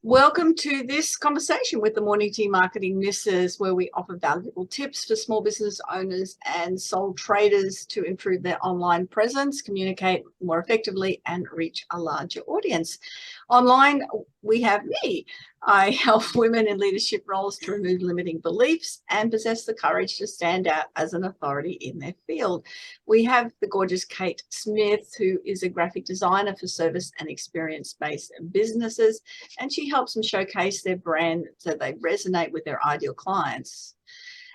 Welcome to this conversation with the Morning Tea Marketing Missus, where we offer valuable tips for small business owners and sole traders to improve their online presence, communicate more effectively, and reach a larger audience. Online, we have me. I help women in leadership roles to remove limiting beliefs and possess the courage to stand out as an authority in their field. We have the gorgeous Kate Smith, who is a graphic designer for service and experience-based businesses, and she helps them showcase their brand so they resonate with their ideal clients.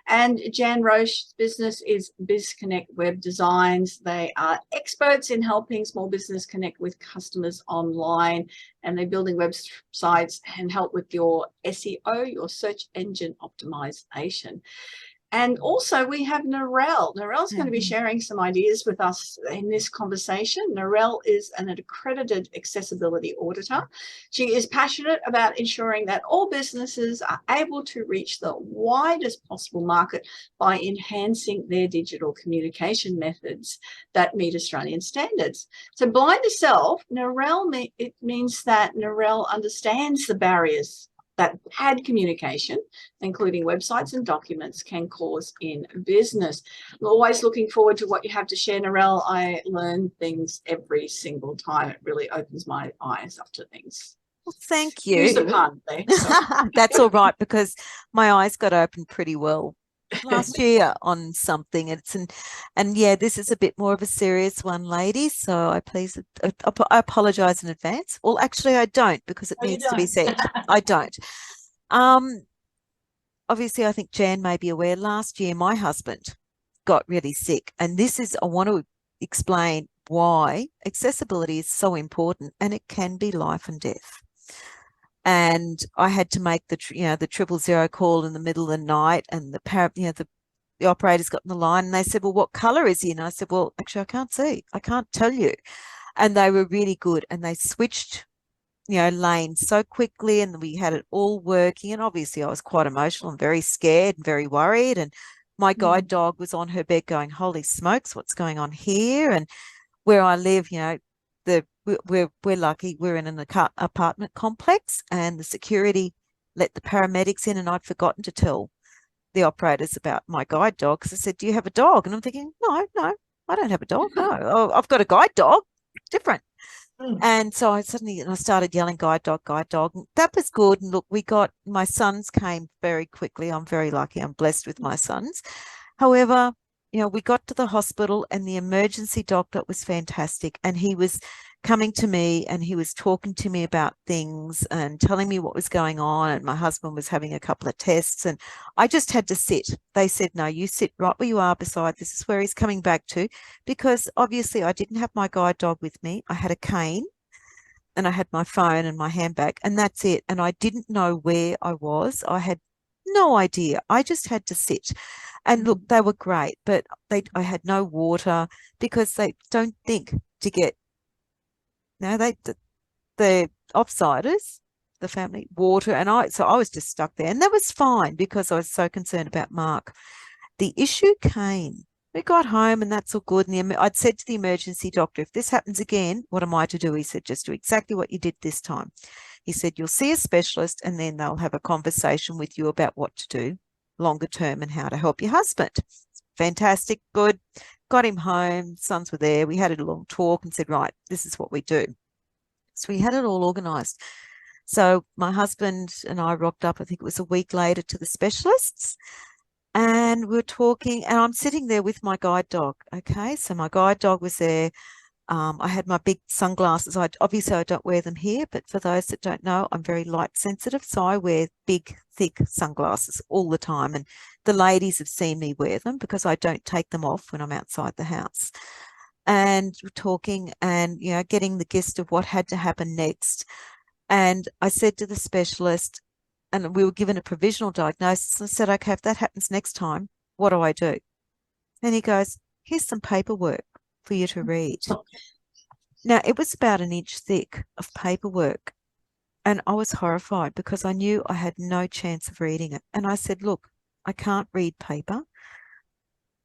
And Jan Roche's business is BizConnect Web Designs. They are experts in helping small business connect with customers online, and they're building websites and help with your SEO, your search engine optimization. And also we have Narelle. Narelle's going to be sharing some ideas with us in this conversation. Narelle is an accredited accessibility auditor. She is passionate about ensuring that all businesses are able to reach the widest possible market by enhancing their digital communication methods that meet Australian standards. So blind herself, Narelle, it means that Narelle understands the barriers that bad communication, including websites and documents, can cause in business. I'm always looking forward to what you have to share, Narelle. I learn things every single time. It really opens my eyes up to things. Well, thank you. Use the pun there. That's all right, because my eyes got open pretty well last year on something. And yeah, this is a bit more of a serious one, ladies. So I apologize in advance. Well, actually, I don't, because it needs to be said. I don't. Obviously, I think Jan may be aware. Last year, my husband got really sick, and I want to explain why accessibility is so important, and it can be life and death. And I had to make the 000 call in the middle of the night, and the operators got in the line, and they said, well, what color is he? And I said, well, actually, I can't see. I can't tell you. And they were really good, and they switched, lanes so quickly, and we had it all working. And obviously I was quite emotional and very scared and very worried. And my guide dog was on her bed going, holy smokes, what's going on here? And where I live, we're lucky. We're in an apartment complex, and the security let the paramedics in, and I'd forgotten to tell the operators about my guide dog, because I said, do you have a dog? And I'm thinking, no, I don't have a dog. No, oh, I've got a guide dog. Different. And so I started yelling, guide dog, guide dog. That was good. And look, my sons came very quickly. I'm very lucky. I'm blessed with my sons. However, we got to the hospital, and the emergency doctor was fantastic. And he was coming to me, and he was talking to me about things and telling me what was going on. And my husband was having a couple of tests, and I just had to sit. They said, no, you sit right where you are beside. This is where he's coming back to, because obviously I didn't have my guide dog with me. I had a cane, and I had my phone and my handbag, and that's it. And I didn't know where I was. I had no idea. I just had to sit. And look, they were great, but I had no water, because they don't think to get, the offsiders, the family, water. So I was just stuck there, and that was fine, because I was so concerned about Mark. The issue came. We got home, and that's all good. And I'd said to the emergency doctor, if this happens again, what am I to do? He said, just do exactly what you did this time. He said, you'll see a specialist, and then they'll have a conversation with you about what to do longer term and how to help your husband. Fantastic. Good. Got him home. Sons were there. We had a long talk and said, right, this is what we do. So we had it all organised. So my husband and I rocked up, I think it was a week later, to the specialists. And we were talking, and I'm sitting there with my guide dog. Okay, so my guide dog was there. I had my big sunglasses. Obviously, I don't wear them here, but for those that don't know, I'm very light sensitive. So I wear big, thick sunglasses all the time. And the ladies have seen me wear them, because I don't take them off when I'm outside the house. And we're talking and, getting the gist of what had to happen next. And I said to the specialist, and we were given a provisional diagnosis. I said, okay, if that happens next time, what do I do? And he goes, here's some paperwork for you to read. Now, it was about an inch thick of paperwork. And I was horrified, because I knew I had no chance of reading it. And I said, look, I can't read paper.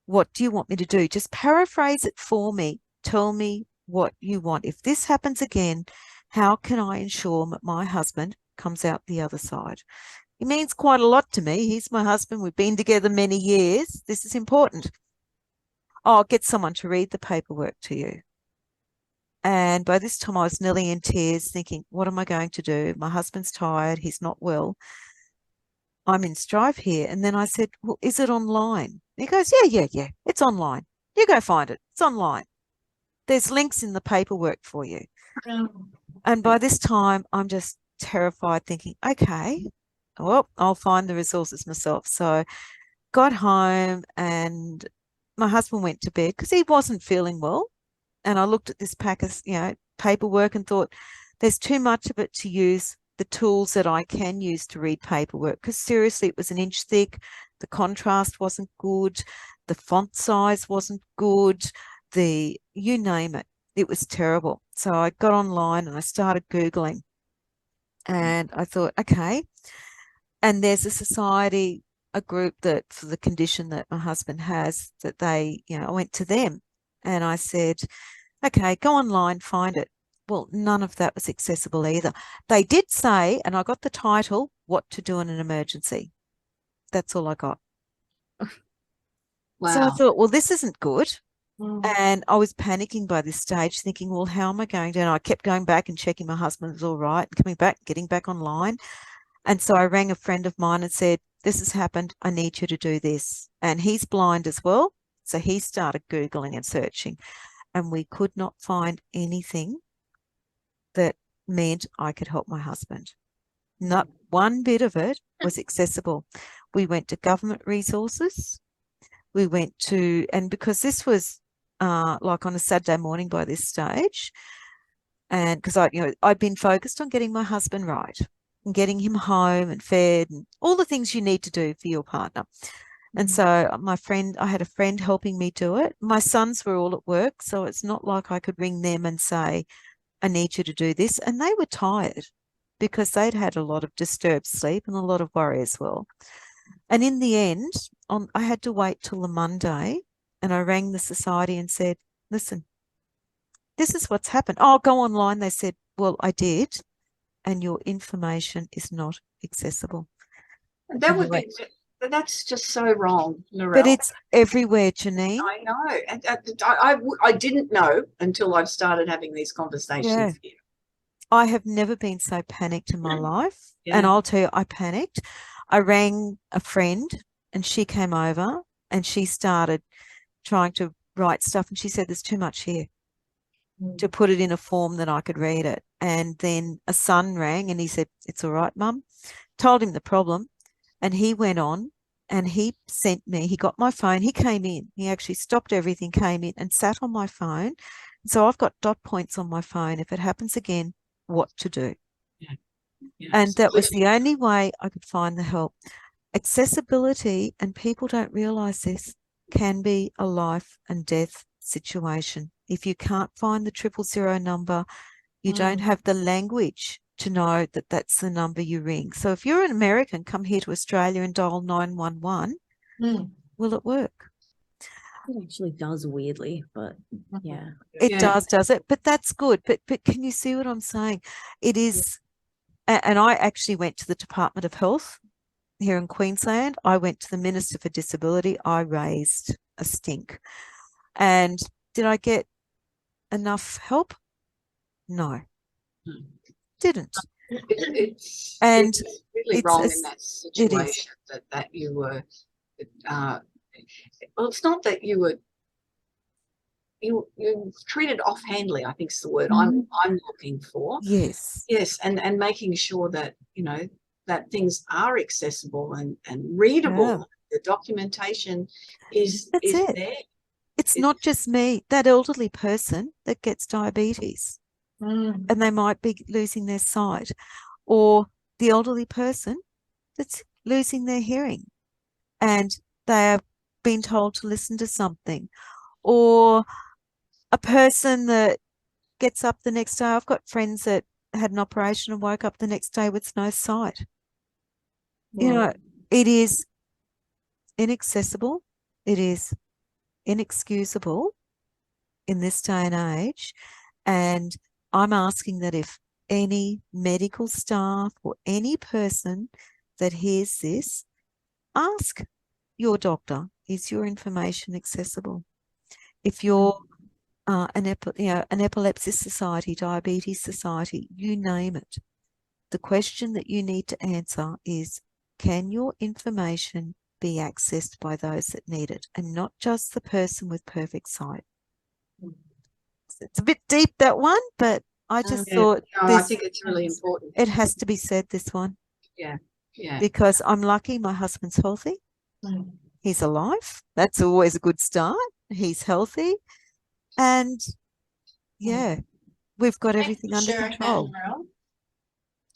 What do you want me to do? Just paraphrase it for me. Tell me what you want. If this happens again, How can I ensure that my husband comes out the other side? He means quite a lot to me. He's my husband. We've been together many years. This is important. I'll get someone to read the paperwork to you. And by this time, I was nearly in tears thinking, what am I going to do? My husband's tired. He's not well. I'm in strife here. And then I said, well, is it online? He goes, yeah. It's online. You go find it. It's online. There's links in the paperwork for you. And by this time, I'm just terrified thinking, okay, well, I'll find the resources myself. So got home and my husband went to bed because he wasn't feeling well. And I looked at this pack of, paperwork and thought, there's too much of it to use the tools that I can use to read paperwork. Because seriously, it was an inch thick. The contrast wasn't good. The font size wasn't good. You name it. It was terrible. So I got online and I started Googling. And I thought, okay. And there's a society, a group that for the condition that my husband has, that I went to them and I said, okay, go online, find it. Well, none of that was accessible either. They did say, and I got the title, What to Do in an Emergency. That's all I got. Wow. So I thought, well, this isn't good. And I was panicking by this stage, thinking, well, how am I going to? And I kept going back and checking my husband was all right, and coming back, getting back online. And so I rang a friend of mine and said, this has happened. I need you to do this. And he's blind as well. So he started Googling and searching. And we could not find anything that meant I could help my husband. Not one bit of it was accessible. We went to government resources. We went to, and because this was like on a Saturday morning by this stage, and because I'd been focused on getting my husband right and getting him home and fed and all the things you need to do for your partner. And so I had a friend helping me do it. My sons were all at work, so it's not like I could ring them and say, I need you to do this. And they were tired because they'd had a lot of disturbed sleep and a lot of worry as well. And in the end, I had to wait till the Monday, and I rang the society and said, listen, this is what's happened. Oh, go online. They said, well, I did, and your information is not accessible. That's just so wrong, Narelle. But it's everywhere, Janeen. I know. And I didn't know until I've started having these conversations here. I have never been so panicked in my life. And I'll tell you, I panicked. I rang a friend and she came over and she started trying to write stuff. And she said, there's too much here to put it in a form that I could read it. And then a son rang and he said, it's all right, Mum. Told him the problem. And he went on and he got my phone. He came in. He actually stopped everything, came in and sat on my phone. So I've got dot points on my phone. If it happens again, what to do. And that was the only way I could find the help. Accessibility, and people don't realise this, can be a life and death situation. If you can't find the 000 number, you don't have the language to know that that's the number you ring. So if you're an American, come here to Australia and dial 911, will it work? It actually does, weirdly, but yeah. It does it? But that's good. But can you see what I'm saying? It is, and I actually went to the Department of Health here in Queensland. I went to the Minister for Disability. I raised a stink. And did I get enough help? No. Didn't. It's really wrong in that situation that you were well, it's not that you were you treated offhandly, I think is the word I'm looking for. Yes. And making sure that that things are accessible and readable. The documentation is there. It's not just me, that elderly person that gets diabetes and they might be losing their sight, or the elderly person that's losing their hearing and they are being told to listen to something, or a person that gets up the next day. I've got friends that had an operation and woke up the next day with no sight. It is inaccessible. It is inexcusable in this day and age. And I'm asking that if any medical staff or any person that hears this, ask your doctor, is your information accessible? If you're an epilepsy society, diabetes society, you name it, the question that you need to answer is, can your information be accessed by those that need it, and not just the person with perfect sight? It's a bit deep, that one, but I just thought I think it's really important. It has to be said, this one. Yeah. Because I'm lucky my husband's healthy. He's alive. That's always a good start. He's healthy. And yeah, we've got everything under control.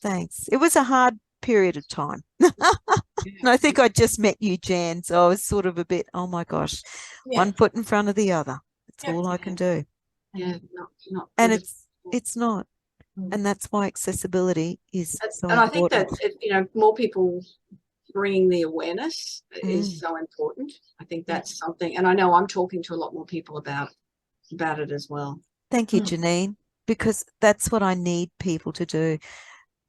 Thanks. It was a hard period of time. And I think I just met you, Jan, so I was sort of a bit, oh my gosh, one foot in front of the other. That's all I can do. Yeah, not and it's not. And that's why accessibility is so and important. I think that more people bringing the awareness is so important. I think that's something, and I know I'm talking to a lot more people about it as well. Thank you, Janeen, because that's what I need people to do.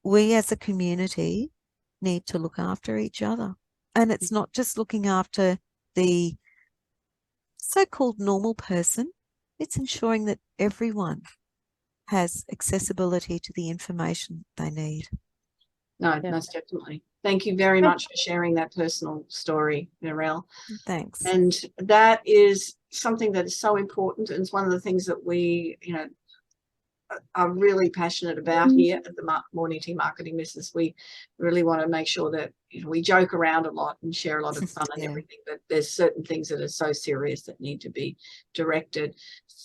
We as a community need to look after each other. And it's not just looking after the so-called normal person. It's ensuring that everyone has accessibility to the information they need. No, most definitely. Thank you very much for sharing that personal story, Narelle. Thanks. And that is something that is so important, and it's one of the things that we, are really passionate about here at the Morning Tea Marketing Missus. We really want to make sure that we joke around a lot and share a lot of fun and everything, but there's certain things that are so serious that need to be directed.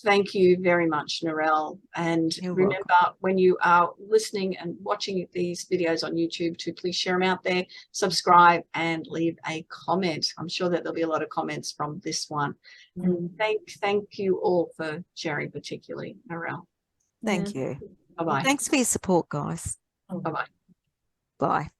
Thank you very much, Narelle. And remember, when you are listening and watching these videos on YouTube, to please share them out there, subscribe, and leave a comment. I'm sure that there'll be a lot of comments from this one. And thank you all for sharing, particularly Narelle. Thank you. Bye-bye. Thanks for your support, guys. Bye-bye. Bye.